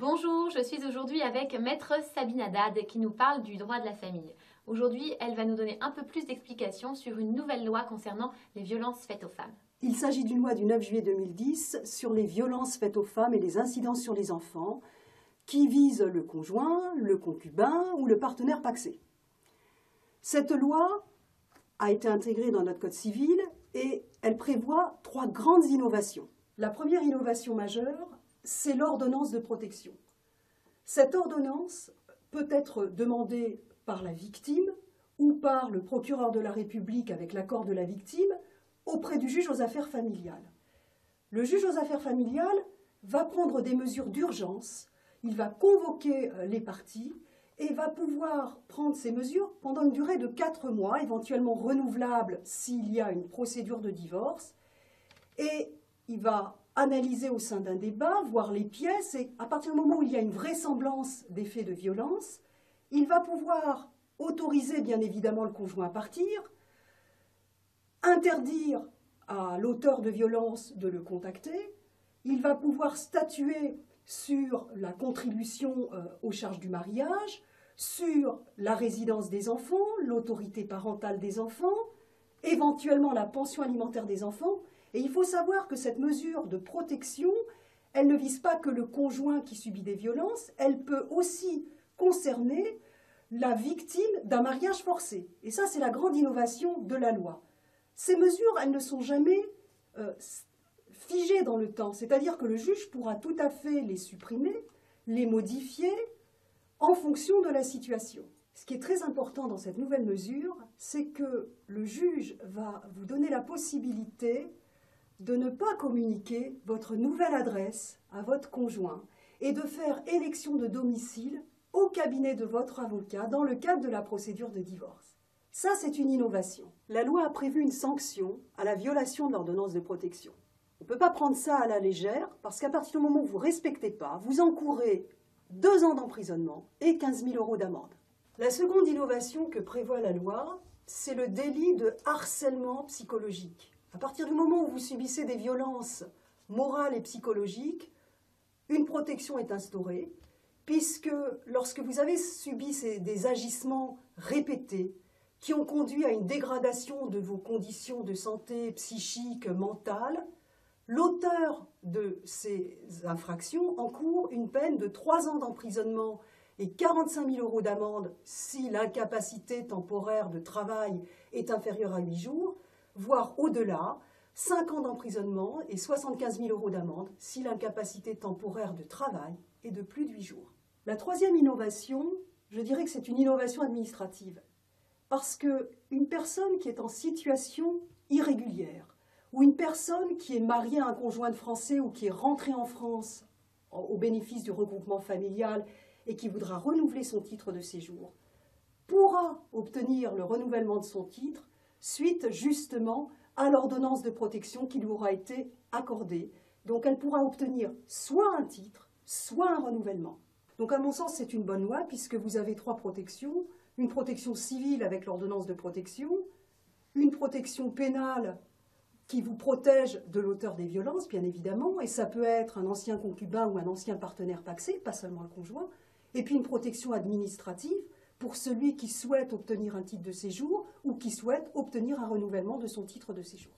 Bonjour, je suis aujourd'hui avec Maître Sabine Haddad qui nous parle du droit de la famille. Aujourd'hui, elle va nous donner un peu plus d'explications sur une nouvelle loi concernant les violences faites aux femmes. Il s'agit d'une loi du 9 juillet 2010 sur les violences faites aux femmes et les incidences sur les enfants qui vise le conjoint, le concubin ou le partenaire pacsé. Cette loi a été intégrée dans notre Code civil et elle prévoit 3 grandes innovations. La première innovation majeure, c'est l'ordonnance de protection. Cette ordonnance peut être demandée par la victime ou par le procureur de la République avec l'accord de la victime auprès du juge aux affaires familiales. Le juge aux affaires familiales va prendre des mesures d'urgence, il va convoquer les parties et va pouvoir prendre ces mesures pendant une durée de 4 mois, éventuellement renouvelable s'il y a une procédure de divorce, et il va analyser au sein d'un débat, voir les pièces, et à partir du moment où il y a une vraisemblance des faits de violence, il va pouvoir autoriser bien évidemment le conjoint à partir, interdire à l'auteur de violence de le contacter, il va pouvoir statuer sur la contribution aux charges du mariage, sur la résidence des enfants, l'autorité parentale des enfants, éventuellement la pension alimentaire des enfants. Et il faut savoir que cette mesure de protection, elle ne vise pas que le conjoint qui subit des violences, elle peut aussi concerner la victime d'un mariage forcé. Et ça, c'est la grande innovation de la loi. Ces mesures, elles ne sont jamais figées dans le temps, c'est-à-dire que le juge pourra tout à fait les supprimer, les modifier en fonction de la situation. Ce qui est très important dans cette nouvelle mesure, c'est que le juge va vous donner la possibilité de ne pas communiquer votre nouvelle adresse à votre conjoint et de faire élection de domicile au cabinet de votre avocat dans le cadre de la procédure de divorce. Ça, c'est une innovation. La loi a prévu une sanction à la violation de l'ordonnance de protection. On ne peut pas prendre ça à la légère parce qu'à partir du moment où vous ne respectez pas, vous encourez 2 ans d'emprisonnement et 15 000 € d'amende. La seconde innovation que prévoit la loi, c'est le délit de harcèlement psychologique. À partir du moment où vous subissez des violences morales et psychologiques, une protection est instaurée, puisque lorsque vous avez subi des agissements répétés qui ont conduit à une dégradation de vos conditions de santé psychique, mentale, l'auteur de ces infractions encourt une peine de 3 ans d'emprisonnement et 45 000 € d'amende si l'incapacité temporaire de travail est inférieure à 8 jours, voire au-delà, 5 ans d'emprisonnement et 75 000 € d'amende si l'incapacité temporaire de travail est de plus de 8 jours. La troisième innovation, je dirais que c'est une innovation administrative, parce qu'une personne qui est en situation irrégulière, ou une personne qui est mariée à un conjoint de Français ou qui est rentrée en France au bénéfice du regroupement familial et qui voudra renouveler son titre de séjour, pourra obtenir le renouvellement de son titre suite justement à l'ordonnance de protection qui lui aura été accordée. Donc elle pourra obtenir soit un titre, soit un renouvellement. Donc à mon sens, c'est une bonne loi puisque vous avez 3 protections. Une protection civile avec l'ordonnance de protection, une protection pénale qui vous protège de l'auteur des violences, bien évidemment, et ça peut être un ancien concubin ou un ancien partenaire pacsé, pas seulement le conjoint, et puis une protection administrative pour celui qui souhaite obtenir un titre de séjour ou qui souhaite obtenir un renouvellement de son titre de séjour.